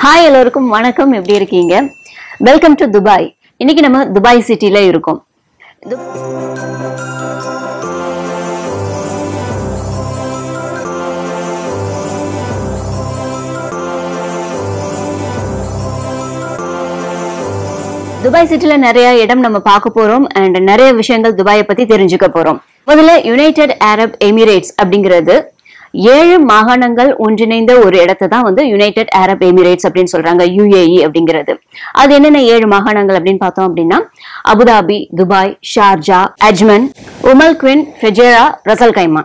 Hi எல்லோருக்கும் வணக்கம். எப்படி இருக்கீங்க? Welcome to Dubai. இன்னைக்கு நம்ம துபாய் சிட்டில இருக்கோம். துபாய் சிட்டில நிறைய இடம் நம்ம பார்க்க போறோம் அண்ட் நிறைய விஷயங்கள் துபாயை பத்தி தெரிஞ்சுக்க போறோம். முதல்ல யுனைடெட் அரப் எமிரேட்ஸ் அப்படிங்கிறது 7 மாகாணங்கள் ஒன்றிணைந்த ஒரு இடத்தை தான் யுனைடெட் அரப் எமிரேட்ஸ் அப்படின்னு சொல்றாங்க, UAE அப்படிங்கிறது. அது என்னென்ன 7 மாகாணங்கள் அப்படின்னு பார்த்தோம் அப்படின்னா Abu Dhabi, Dubai, Sharjah, Ajman, Umm Al Quwain, Fujairah, Ras Al Khaimah.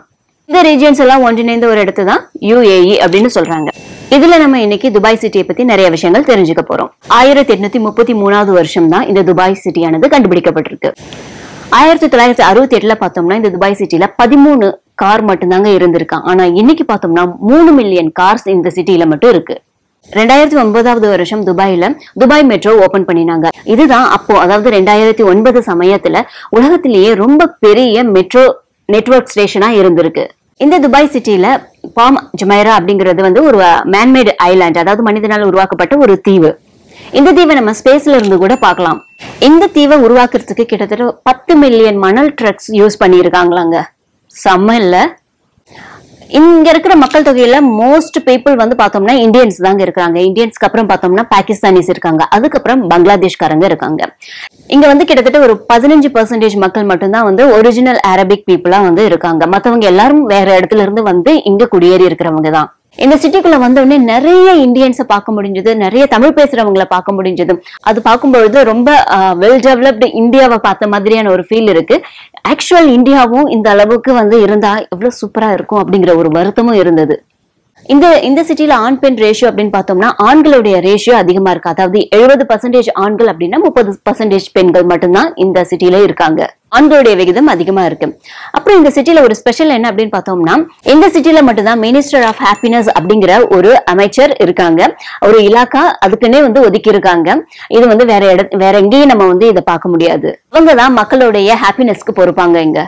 இந்த ரீஜியன்ஸ் எல்லாம் ஒன்றிணைந்த ஒரு இடத்தை தான் UAE அப்படின்னு சொல்றாங்க. இதுல நம்ம இன்னைக்கு துபாய் சிட்டியை பத்தி நிறைய விஷயங்கள் தெரிஞ்சுக்க போறோம். 1833 வருஷம் தான் இந்த துபாய் சிட்டியானது கண்டுபிடிக்கப்பட்டிருக்கு. 1968 பார்த்தோம்னா இந்த துபாய் சிட்டில 13 கார் மட்டும்தாங்க இருந்திருக்கான். ஆனா இன்னைக்கு பார்த்தோம்னா 3 மில்லியன் கார்ஸ் இந்த சிட்டில மட்டும் இருக்கு. 2009 வருஷம் துபாயில துபாய் மெட்ரோ ஓபன் பண்ணினாங்க. இதுதான் அப்போ, அதாவது 2009 சமயத்துல உலகத்திலேயே ரொம்ப பெரிய மெட்ரோ நெட்வொர்க் ஸ்டேஷனா இருந்திருக்கு. இந்த துபாய் சிட்டில பாம் ஜமைரா அப்படிங்கிறது ஒரு மேன்மேட் ஐலாண்ட், அதாவது மனிதனால் உருவாக்கப்பட்ட ஒரு தீவு. இந்த தீவை நம்ம ஸ்பேஸ்ல இருந்து கூட பார்க்கலாம். இந்த தீவை உருவாக்குறதுக்கு கிட்டத்தட்ட 10 மில்லியன் மணல் ட்ரக்ஸ் யூஸ் பண்ணிருக்காங்களாங்க. செம்ம இல்ல? இங்க இருக்கிற மக்கள் தொகையில மோஸ்ட் பீப்புள் பார்த்தோம்னா இந்தியன்ஸ் தாங்க இருக்காங்க. இந்தியன்ஸ்க்கு அப்புறம் பார்த்தோம்னா பாகிஸ்தானிஸ் இருக்காங்க, அதுக்கப்புறம் பங்களாதேஷ்காரங்க இருக்காங்க. இங்க கிட்டத்தட்ட ஒரு 15% மக்கள் மட்டும்தான் ஒரிஜினல் அரபிக் பீப்புளா இருக்காங்க. மத்தவங்க எல்லாரும் வேற இடத்துல இருந்து இங்க குடியேறி இருக்கிறவங்க தான். இந்த சிட்டிக்குள்ள வந்தோடனே நிறைய இந்தியன்ஸை பார்க்க முடிஞ்சது, நிறைய தமிழ் பேசுறவங்களை பார்க்க முடிஞ்சது. அது பார்க்கும்பொழுது ரொம்ப வெல் டெவலப்டு இந்தியாவை பார்த்த மாதிரியான ஒரு ஃபீல் இருக்கு. ஆக்சுவல் இந்தியாவும் இந்த அளவுக்கு இருந்தா எவ்வளவு சூப்பரா இருக்கும் அப்படிங்கிற ஒரு வருத்தமும் இருந்தது. இந்த சிட்டில ஆண் பெண் ரேஷியோ அப்படின்னு பார்த்தோம்னா ஆண்களுடைய ரேஷியோ அதிகமா இருக்கு. அதாவது 70% ஆண்கள் அப்படின்னா 30% பெண்கள் மட்டும்தான் இந்த சிட்டில இருக்காங்க. ஆண்களுடைய விகிதம் அதிகமா இருக்கு. அப்புறம் இந்த சிட்டில ஒரு ஸ்பெஷல் என்ன அப்படின்னு பார்த்தோம்னா இந்த சிட்டில மட்டும்தான் மினிஸ்டர் ஆஃப் ஹாப்பினஸ் அப்படிங்கிற ஒரு அமைச்சர் இருக்காங்க. ஒரு இலாக்கா அதுக்குன்னே ஒதுக்கி இருக்காங்க. இது வேற எங்கேயும் நம்ம இதை பார்க்க முடியாது. இவங்கதான் மக்களுடைய ஹாப்பினஸ்க்கு பொறுப்பாங்க.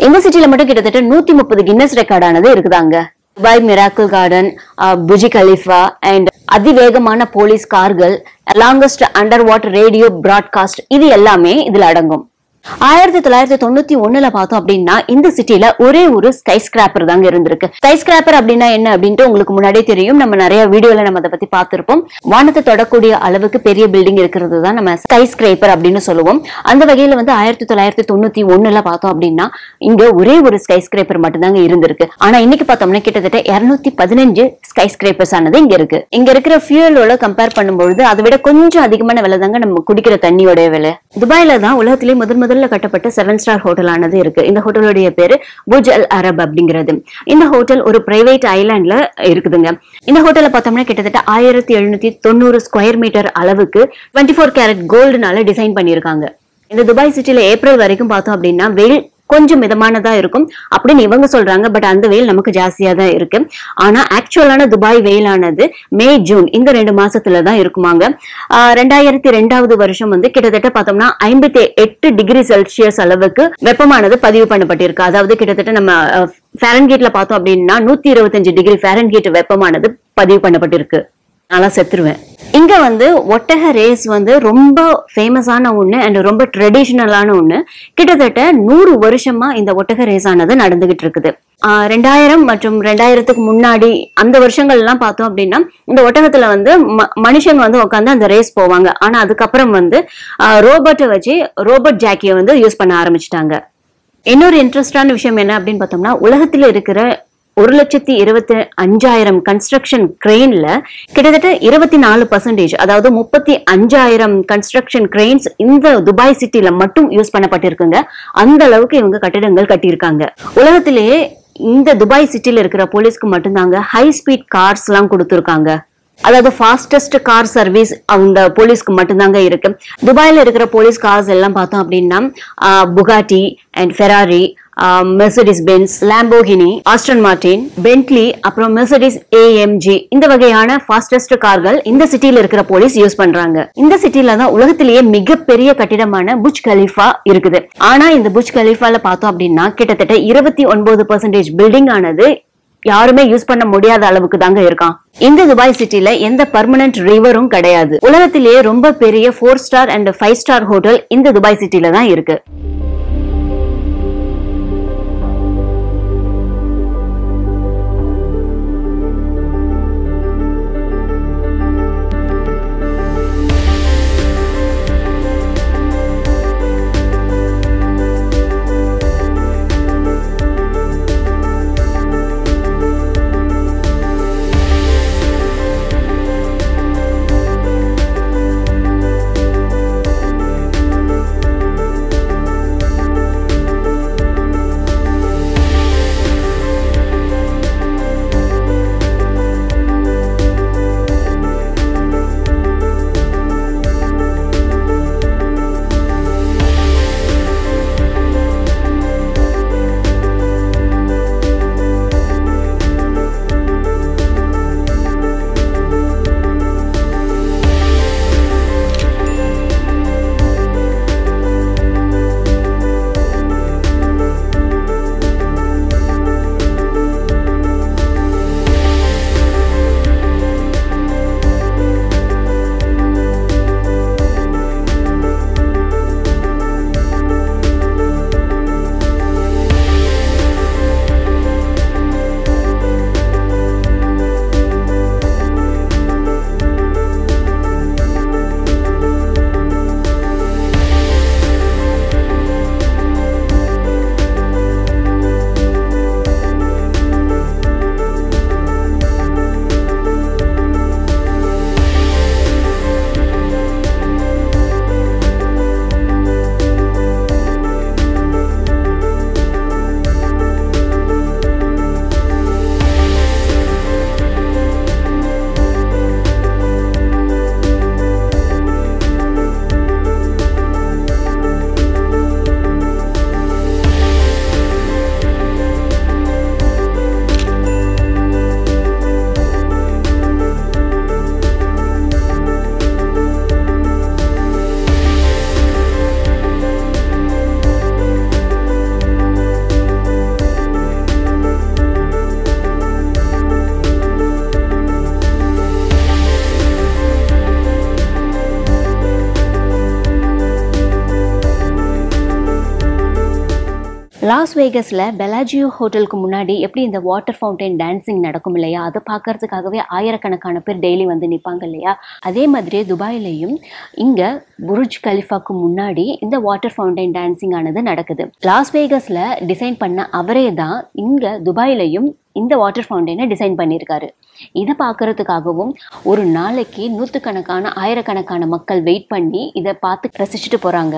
இந்த சிட்டில மட்டும் கிட்டத்தட்ட 130 கின்னஸ் ரெக்கார்ட் ஆனது இருக்குதாங்க. Dubai Miracle Garden, Burj Khalifa and அதிவேகமான போலீஸ் கார்கள், longest under water radio broadcast, இது எல்லாமே இதுல அடங்கும். 1991 பார்த்தோம் அப்படின்னா இந்த சிட்டில ஒரே ஒரு ஸ்கை ஸ்கிராப்பர் தாங்க இருந்திருக்கு. ஸ்கை ஸ்கிராப்பர் அப்படின்னா என்ன அப்படின்ட்டு உங்களுக்கு முன்னாடியே தெரியும். நம்ம நிறைய வீடியோல நம்ம அதை பத்தி பார்த்திருப்போம். வானத்தை தொடக்கூடிய அளவுக்கு பெரிய பில்டிங் இருக்கிறது தான் நம்ம ஸ்கை ஸ்கிராப்பர் அப்படின்னு சொல்லுவோம். அந்த வகையில 1991 பார்த்தோம் அப்படின்னா இங்க ஒரே ஒரு ஸ்கை ஸ்கிராப்பர் மட்டும்தாங்க இருந்திருக்கு. ஆனா இன்னைக்கு பார்த்தோம்னா கிட்டத்தட்ட 215 ஸ்கை ஸ்கிராப்பர்ஸ் ஆனது இங்க இருக்கு. இங்க இருக்கிற ஃபியூலோட கம்பேர் பண்ணும்போது அதை விட கொஞ்சம் அதிகமான விலை தாங்க நம்ம குடிக்கிற தண்ணியோட விலை. துபாயில தான் உலகத்திலேயே முதல்ல கட்டப்பட்ட 7 ஸ்டார் ஹோட்டல் ஆனது இருக்கு. இந்த ஹோட்டலுடைய பேரு புஜ் அல் அரப் அப்படிங்கிறது. இந்த ஹோட்டல் ஒரு பிரைவேட் ஐலாண்ட்ல இருக்குதுங்க. இந்த ஹோட்டல்ல பார்த்தோம்னா கிட்டத்தட்ட 1790 ஸ்கொயர் மீட்டர் அளவுக்கு 24 கேரட் கோல்டுனால டிசைன் பண்ணிருக்காங்க. இந்த துபாய் சிட்டில ஏப்ரல் வரைக்கும் பார்த்தோம் அப்படின்னா வெயில் கொஞ்சம் மிதமானதா இருக்கும் அப்படின்னு இவங்க சொல்றாங்க. பட் அந்த வெயில் நமக்கு ஜாஸ்தியா தான் இருக்கு. ஆனா ஆக்சுவலான துபாய் வெயிலானது மே ஜூன் இந்த 2 மாசத்துலதான் இருக்குமாங்க. 2002 வருஷம் கிட்டத்தட்ட பார்த்தோம்னா 58 டிகிரி செல்சியஸ் அளவுக்கு வெப்பமானது பதிவு பண்ணப்பட்டிருக்கு. அதாவது கிட்டத்தட்ட நம்ம ஃபாரன்ஹீட்ல பார்த்தோம் அப்படின்னா 125 டிகிரி ஃபாரன்ஹீட் வெப்பமானது பதிவு பண்ணப்பட்டிருக்கு. நல்லா செத்துருவேன். இங்க ஒட்டக ரேஸ் ரொம்ப ஃபேமஸான ஒண்ணு அண்ட் ரொம்ப ட்ரெடிஷனலான ஒண்ணு. கிட்டத்தட்ட 100 வருஷமா இந்த ஒட்டக ரேஸ் ஆனது நடந்துகிட்டு இருக்குது. 2000 மற்றும் 2000க்கு முன்னாடி அந்த வருஷங்கள் எல்லாம் பார்த்தோம் அப்படின்னா இந்த ஒட்டகத்துல மனுஷன் உட்காந்து அந்த ரேஸ் போவாங்க. ஆனா அதுக்கப்புறம் ரோபோட்டை வச்சு ரோபோட் ஜாக்கியை யூஸ் பண்ண ஆரம்பிச்சுட்டாங்க. இன்னொரு இன்ட்ரெஸ்டான விஷயம் என்ன அப்படின்னு பார்த்தோம்னா உலகத்துல இருக்கிற 1,25,000 கன்ஸ்ட்ரக்ஷன் கிரெயின்ல கிட்டத்தட்ட 24%, அதாவது 35,000 கன்ஸ்ட்ரக்ஷன் கிரெயின்ஸ் இந்த துபாய் சிட்டில மட்டும் யூஸ் பண்ணப்பட்டிருக்குங்க. அந்த அளவுக்கு இவங்க கட்டிடங்கள் கட்டியிருக்காங்க. உலகத்திலேயே இந்த துபாய் சிட்டில இருக்கிற போலீஸ்க்கு மட்டும்தாங்க ஹை ஸ்பீட் கார்ஸ் எல்லாம் கொடுத்துருக்காங்க. அதாவது ஃபாஸ்டஸ்ட் கார் சர்வீஸ் அந்த போலீஸ்க்கு மட்டும்தாங்க இருக்கு. துபாயில இருக்கிற போலீஸ் கார்ஸ் எல்லாம் பார்த்தோம் அப்படின்னா Bugatti and Ferrari, Mercedes Benz, Lamborghini, Aston Martin, Bentley, அப்புறம் மெர்சிடிஸ் AMG, இந்த வகையான ஃபாஸ்டஸ்ட் கார்கள் இந்த சிட்டில இருக்கிற போலீஸ் யூஸ் பண்றாங்க. இந்த சிட்டில தான் உலகத்திலேயே மிகப்பெரிய கட்டிடமான புஜ் கலிஃபா இருக்குது. ஆனா இந்த புஜ் கலிஃபால பார்த்தோம் அப்படின்னா கிட்டத்தட்ட 29% பில்டிங் ஆனது யாருமே யூஸ் பண்ண முடியாத அளவுக்கு தாங்க இருக்கான். இந்த துபாய் சிட்டில எந்த பர்மனன்ட் ரிவரும் கிடையாது. உலகத்திலேயே ரொம்ப பெரிய 4 ஸ்டார் அண்ட் 5 ஸ்டார் ஹோட்டல் இந்த துபாய் சிட்டில தான் இருக்கு. லாஸ் வேகஸ்ல பெலாஜியோ ஹோட்டலுக்கு முன்னாடி எப்படி இந்த வாட்டர் ஃபவுண்டைன் டான்சிங் நடக்கும் இல்லையா, அதை பார்க்கறதுக்காகவே ஆயிரக்கணக்கான பேர் டெய்லி வந்து நிற்பாங்க இல்லையா, அதே மாதிரியே துபாயிலையும் இங்க புர்ஜ் கலிஃபாக்கு முன்னாடி இந்த வாட்டர் ஃபவுண்டைன் டான்சிங் ஆனது நடக்குது. லாஸ் வேகஸ்ல டிசைன் பண்ண அவரே தான் இங்க துபாயிலையும் இந்த வாட்டர் ஃபவுண்டைனை டிசைன் பண்ணியிருக்காரு. இதை பார்க்கறதுக்காகவும் ஒரு நாளைக்கு நூற்றுக்கணக்கான ஆயிரக்கணக்கான மக்கள் வெயிட் பண்ணி இதை பார்த்து ரசிச்சுட்டு போறாங்க.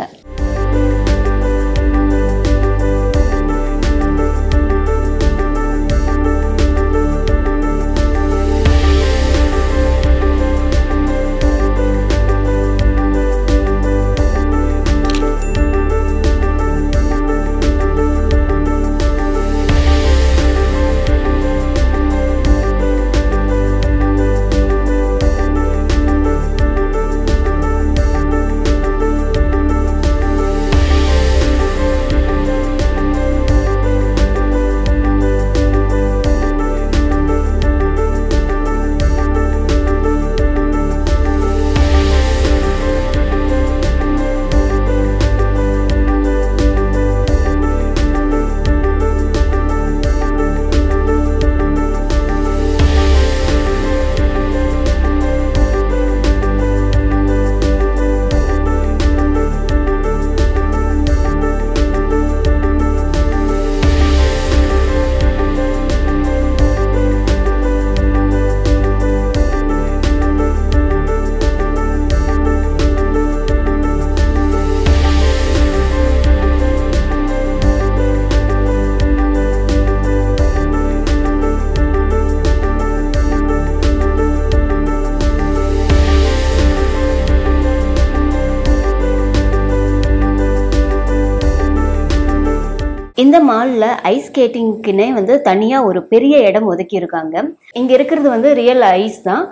இந்த மால்ல ஐஸ் ஸ்கேட்டிங்க்குனே வந்து தனியா ஒரு பெரிய இடம் ஒதுக்கி இருக்காங்க. இங்க இருக்கிறது வந்து ரியல் ஐஸ் தான்.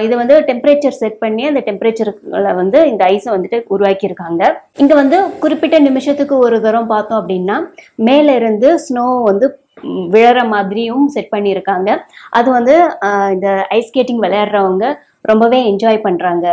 இது வந்து டெம்பரேச்சர் செட் பண்ணி அந்த டெம்பரேச்சர்ல வந்து இந்த ஐஸை வந்துட்டு உருவாக்கி இருக்காங்க. இங்க வந்து குறிப்பிட்ட நிமிஷத்துக்கு ஒரு தரம் பார்த்தோம் அப்படின்னா மேல இருந்து ஸ்னோ வந்து விழற மாதிரியும் செட் பண்ணியிருக்காங்க. அது வந்து இந்த ஐஸ் ஸ்கேட்டிங் விளையாடுறவங்க ரொம்பவே என்ஜாய் பண்றாங்க.